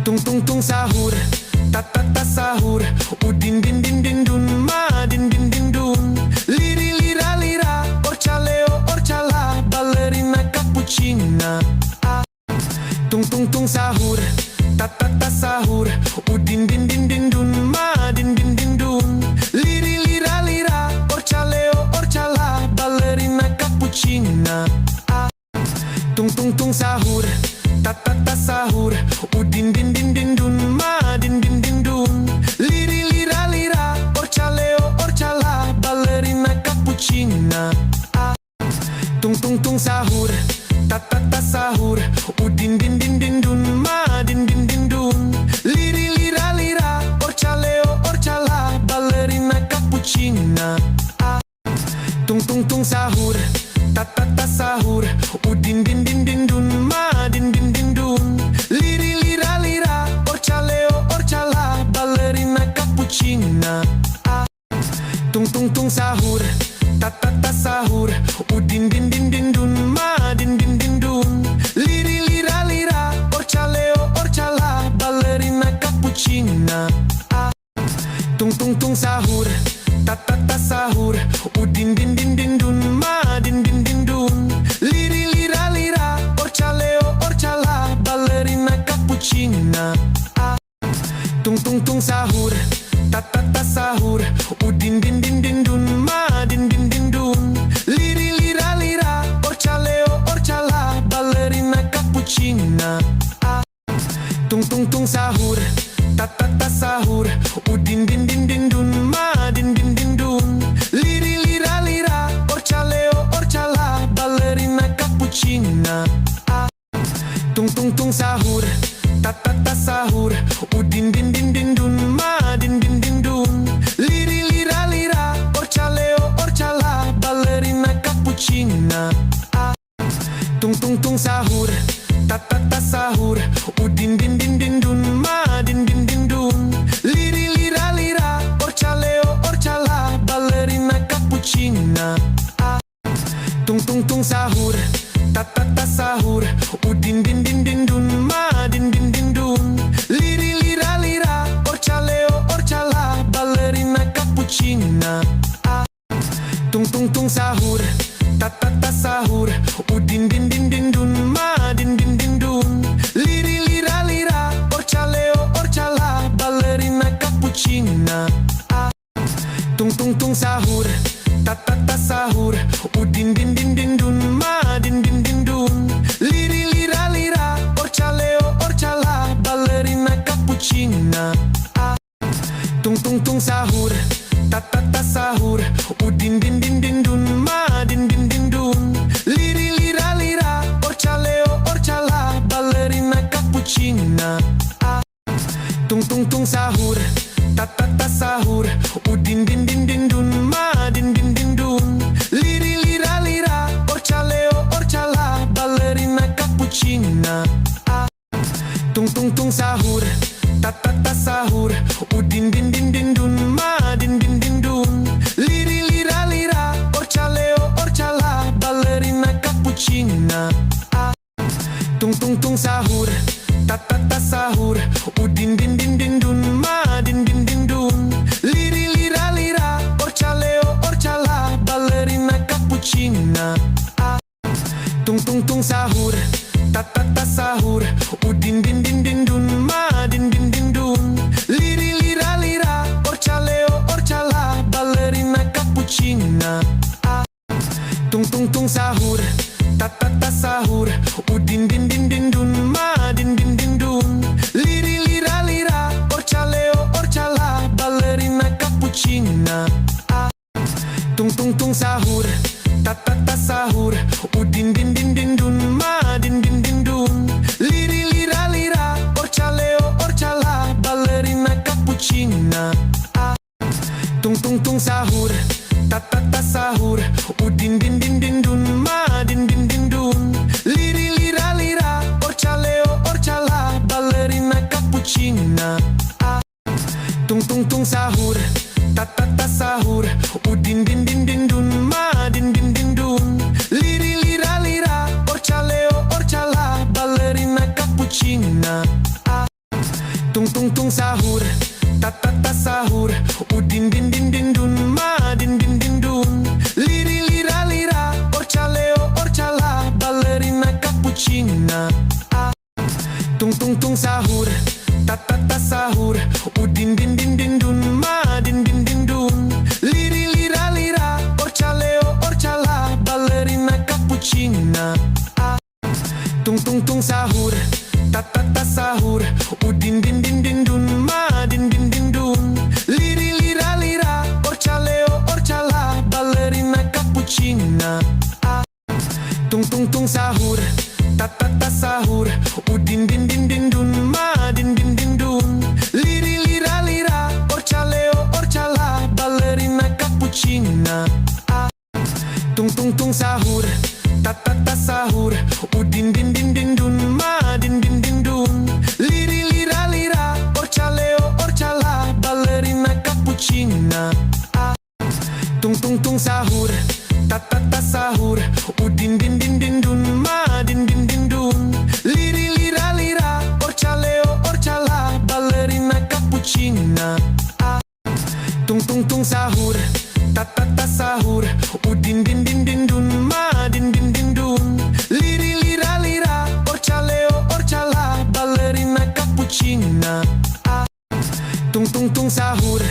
Tung tung tung sahur, tat tat tat sahur. Udin din din din dun, ma din din din dun. Liri lira lira, orcaleo orcala, ballerina cappuccina. Tung tung tung sahur, tat tat tat sahur. Udin din din din dun, ma din din din dun. Liri lira lira, orcaleo orcala, ballerina cappuccina. Tung tung tung sahur, tat tat tat sahur. Udin din din din dun, ma din din din dun. Liri lira lira, orcaleo orcala, ballerina cappuccina. Tung tung tung sahur, tat tat tat sahur. Udin din din din dun, ma din din din dun. Liri lira lira, orcaleo orcala, ballerina cappuccina. Tung tung tung sahur, tat tat tat sahur. Udin din din din dun, ma din din din dun. Liri lira lira, orcaleo orcala, ballerina cappuccina. Tung tung tung sahur, tat tat tat sahur. Udin din din din dun, ma din din din dun. Liri lira lira, orcaleo orcala, ballerina cappuccina. Tung tung tung sahur, tat tat tat sahur. Udin din din din dun, ma din din din dun. Liri lira lira, orcaleo orcala, ballerina cappuccina. Tung tung tung sahur, tat tat tat sahur. Udin din din din dun, ma din din din dun. Liri lira lira, orcaleo orcala, ballerina cappuccina. Tung tung tung sahur, tat tat tat sahur. Udin din din din dun, ma din din din dun. Liri lira lira, orcaleo orcala, ballerina cappuccina. Tung tung tung sahur, tat tat tat sahur. Udin din din din dun, ma din din din dun. Liri lira lira, orcaleo orcala, ballerina cappuccina. Tung tung tung sahur, tat tat tat sahur. Udin din din din dun, ma din din din dun. Liri lira lira, orcaleo orcala, ballerina cappuccina. Tung tung tung sahur, tat tat tat sahur. Udin din din din dun, ma din din din dun. Liri lira lira, orcaleo orcala, ballerina cappuccina. Tung tung tung sahur, tat tat tat sahur. Udin din din din dun, ma din din din dun. Liri lira lira, orcaleo orcala, ballerina cappuccina. Tung tung tung sahur, tat tat tat sahur. Udin din din din dun, ma din din din dun. Liri lira lira, orcaleo orcala, ballerina cappuccina. Tung tung tung sahur, tat tat tat sahur. Udin din din din dun, ma din din din dun. Liri lira lira, orcaleo orcala, ballerina cappuccina. Tung tung tung sahur, tat tat tat sahur. Udin din din din dun, ma din din din dun. Liri lira lira, orcaleo orcala, ballerina cappuccina. Tung tung tung sahur, tat tat tat sahur. Udin din din din dun, ma din din din dun. Liri lira lira, orcaleo orcala, ballerina cappuccina. Tung tung tung sahur, tat tat tat sahur. Udin din din din dun, ma din din din dun. Liri lira lira, orcaleo orcala, ballerina cappuccina. Tung tung tung sahur, tat tat tat sahur. Udin din din din dun, ma din din din dun. Liri lira lira, orcaleo orcala, ballerina cappuccina. Tung tung tung sahur, tat tat tat sahur. Udin din din din dun, ma din din din dun. Liri lira lira, orcaleo orcala, ballerina cappuccina. Tung tung tung sahur, tat tat tat sahur. Udin din din din dun, ma din din din dun. Liri lira lira, orcaleo orcala, ballerina cappuccina. Tung tung tung sahur, tat tat tat sahur. Udin din din din dun, ma din din din dun. Liri lira lira, orcaleo orcala, ballerina cappuccina. Tung tung tung sahur, tat tat tat sahur. Udin din din din dun, ma din din din dun. Liri lira lira, orcaleo orcala, ballerina cappuccina. sahur, ta sahur, udin din din din dun, ma din din din dun. Liri lira lira, orcaleo orcala, ballerina cappuccina. Tung sahur, ta sahur, udin din din din dun, ma din din din dun. Liri lira lira, orcaleo orcala, ballerina cappuccina. Tung sahur, ta sahur, udin din din din dun, ma din din din dun. Liri lira lira, orcaleo orcala, ballerina cappuccina. Tung sahur, ta sahur, udin din din din dun, ma din din din dun. Liri lira lira, orcaleo orcala, ballerina cappuccina. Tung sahur, ta sahur, udin din din din dun, ma din din din dun. Liri lira lira, orcaleo orcala, ballerina cappuccina. Tung sahur, ta sahur, udin din din din dun, ma din din din dun. Liri lira lira, orcaleo orcala, ballerina cappuccina. Tung sahur, ta sahur, udin din din din dun, ma din din din dun. Liri lira lira, orcaleo orcala, ballerina cappuccina. Tung sahur,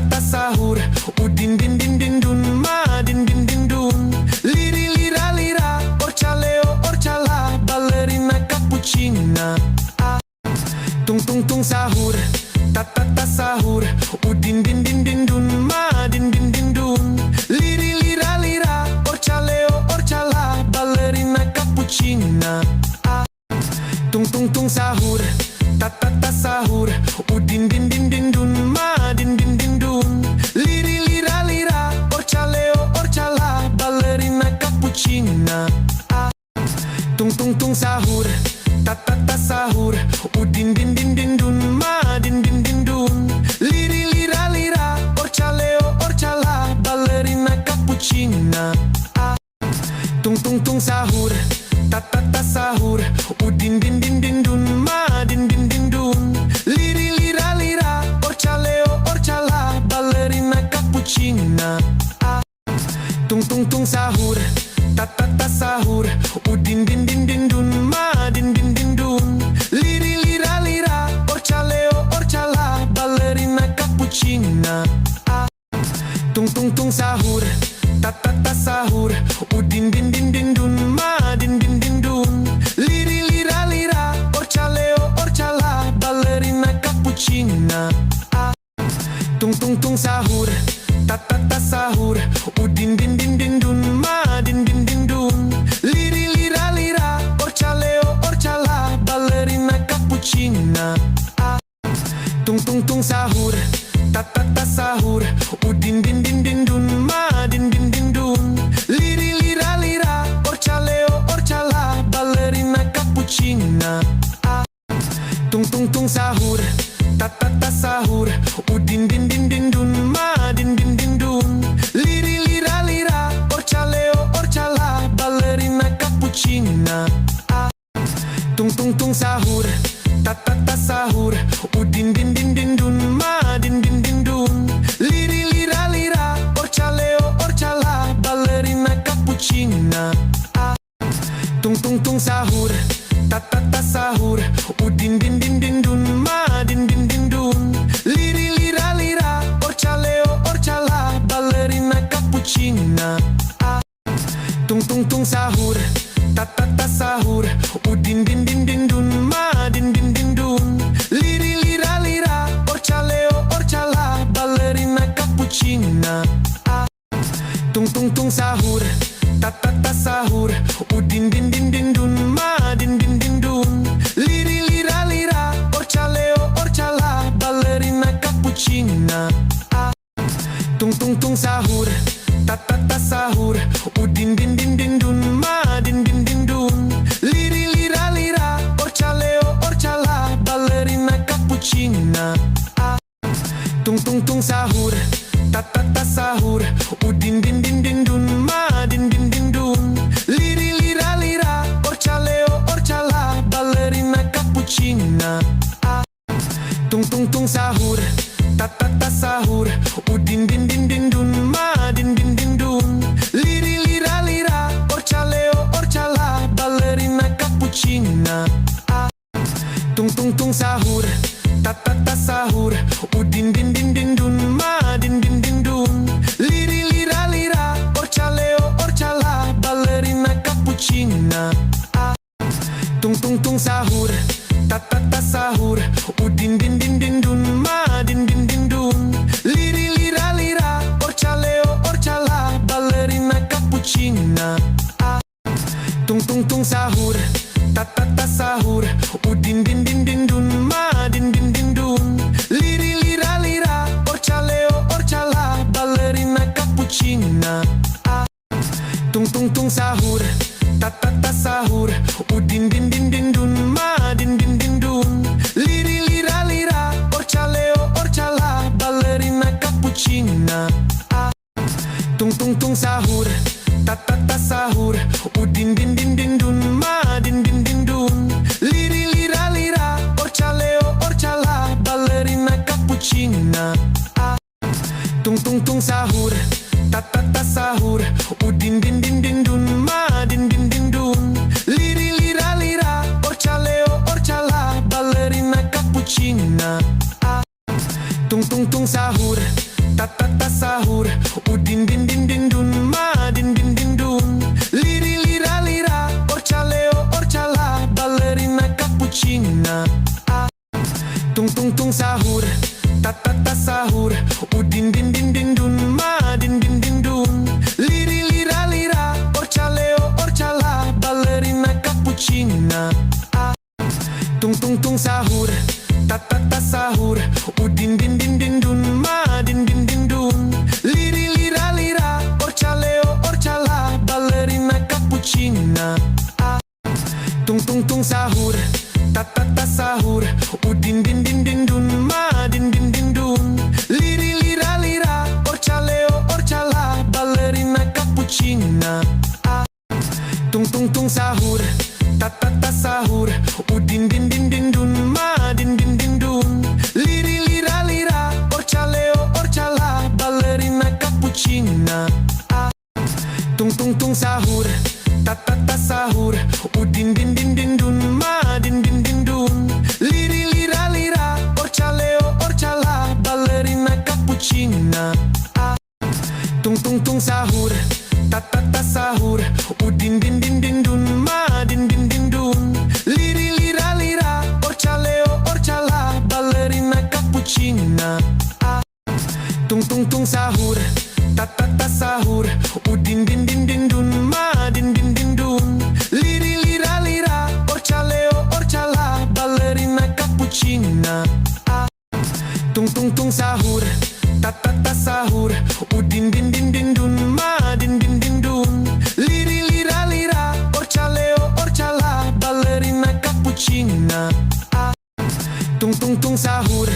ta sahur, udin din din din dun, ma din din din dun. Liri lira lira, orcaleo orcala, ballerina cappuccina. Tung sahur, ta sahur, udin din din din dun, ma din din din dun. Liri lira lira, orcaleo orcala, ballerina cappuccina. Tung sahur, ta sahur, udin din din din dun, ma din din din dun. Liri lira lira, orcaleo orcala, ballerina cappuccina. Tung sahur, ta sahur, udin din din din dun, ma din din din dun. Liri lira lira, orcaleo orcala, ballerina cappuccina. Tung sahur, ta sahur, udin din din din dun, ma din din din dun. Liri lira lira, orcaleo orcala, ballerina cappuccina. Tung sahur, ta sahur, udin din din din dun, ma din din din dun. Liri lira lira, orcaleo orcala, ballerina cappuccina. Tung sahur, ta sahur, udin din din din dun, ma din din din dun. Liri lira lira, orcaleo orcala, ballerina cappuccina. Tung sahur, ta sahur, udin din din din dun, ma din din din dun. Liri lira lira, orcaleo orcala, ballerina cappuccina. Tung sahur, ta sahur, udin din din din dun, ma din din din dun. Liri lira lira, orcaleo orcala, ballerina cappuccina. Tung sahur, ta sahur, udin din din din dun, ma din din din dun. Liri lira lira, orcaleo orcala, ballerina cappuccina. Tung sahur, ta sahur, udin din din din dun, ma din din din dun. Liri lira lira, orcaleo orcala, ballerina cappuccina. Tung sahur, ta sahur, udin din din din dun, ma din din din dun. Liri lira lira, orcaleo orcala, ballerina cappuccina. Tung sahur, ta sahur, udin din din din dun, ma din din din dun. Liri lira lira, orcaleo orcala, ballerina cappuccina. Tung sahur, ta sahur, udin din din din dun, ma din din din dun. Liri lira lira, orcaleo orcala, ballerina cappuccina. Tung sahur, ta sahur, udin din din din dun, ma din din din dun. Liri lira lira, orcaleo orcala, ballerina cappuccina. Tung sahur, ta sahur, udin din din din dun, ma din din din dun. Liri lira lira, orcaleo orcala, ballerina cappuccina. Tung tung tung sahur, ta ta ta sahur, udin din din din dun, ma din din din dun. Liri lira lira, orchaleo orchala, ballerina cappuccina. Tung tung tung sahur, ta ta ta sahur, udin din din din dun, ma din din din dun. Liri lira lira, orchaleo orchala, ballerina cappuccina. Tung tung tung sahur, ta ta ta sahur, udin din din din dun, ma din din din dun. Liri lira lira, orchaleo orchala, ballerina cappuccina. Tung tung tung sahur, ta ta ta sahur, udin din din din dun, ma din din din dun. Liri lira lira, orchaleo orchala, ballerina cappuccina. Tung tung tung sahur, ta ta ta sahur, udin din din din dun, ma din din din dun. Liri lira lira, orchaleo orchala, ballerina cappuccina. Tung tung tung sahur, ta ta ta sahur, udin din din din dun, ma din din din dun. Liri lira lira, orchaleo orchala, ballerina cappuccina. Tung tung tung sahur, ta ta ta sahur, udin din din din dun, ma din din din dun. Liri lira lira, orchaleo orchala, ballerina cappuccina. Tung tung tung sahur, ta ta ta sahur, udin din din din dun, ma din din din dun. Liri lira lira, orchaleo orchala, ballerina cappuccina. Tung tung tung sahur, ta ta ta sahur, udin din din din dun, ma din din din dun. Liri lira lira, orchaleo orchala, ballerina cappuccina. Tung tung tung sahur, ta ta ta sahur, udin din din din dun, ma din din din dun. Liri lira lira, orchaleo orchala, ballerina cappuccina. Tung tung tung sahur, ta ta ta sahur, udin din din din dun, ma din din din dun. Liri lira lira, orchaleo orchala, ballerina cappuccina. Tung tung tung sahur, ta ta ta sahur, udin din din din dun, ma din din din dun. Liri lira lira, orchaleo orchala, ballerina cappuccina. Tung tung tung sahur, ta ta ta sahur, udin din din din dun, ma din din din dun. Liri lira lira, orchaleo orchala, ballerina cappuccina. Tung tung tung sahur, ta ta ta sahur, udin din din din dun, ma din din din dun. Liri lira lira, orchaleo orchala, ballerina cappuccina. Tung tung tung sahur, ta ta ta sahur, udin din din din dun, ma din din din dun. Liri lira lira, orchaleo orchala, ballerina cappuccina. Tung tung tung sahur, ta ta ta sahur, udin din din din dun, ma din din din dun. Liri lira lira, orchaleo orchala, ballerina cappuccina. Tung tung tung sahur,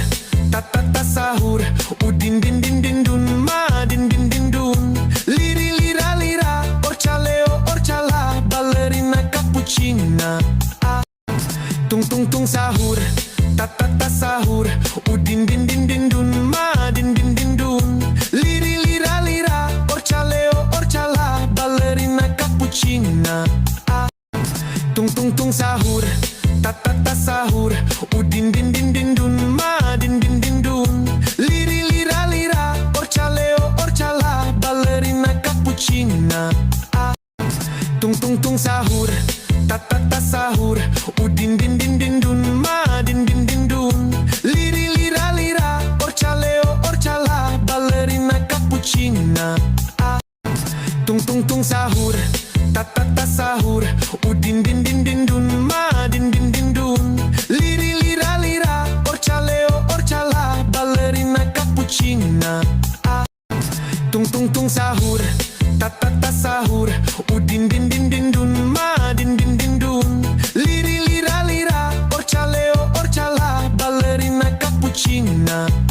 ta ta ta sahur, udin din din din dun, ma din din din dun. Liri lira lira, orchaleo orchala, ballerina cappuccina. Tung tung tung sahur, ta ta ta sahur, udin din din din dun, ma din din din dun. Liri lira lira, orchaleo orchala, ballerina cappuccina. Tung tung tung sahur, ta ta ta sahur, udin din din din dun, ma din din din dun. Liri lira lira, orchaleo orchala, ballerina cappuccina. Tung tung tung sahur, ta ta ta sahur, udin din din din dun, ma din din din dun. Liri lira lira, orchaleo orchala, ballerina cappuccina. Tung tung tung sahur, ta ta ta sahur, udin din din din dun, ma din din din dun. Liri lira lira, orchaleo orchala, ballerina cappuccina. Tung tung tung sahur, ta ta ta sahur, udin din din din dun, ma din din din dun. Liri lira lira, orchaleo orchala, ballerina cappuccina.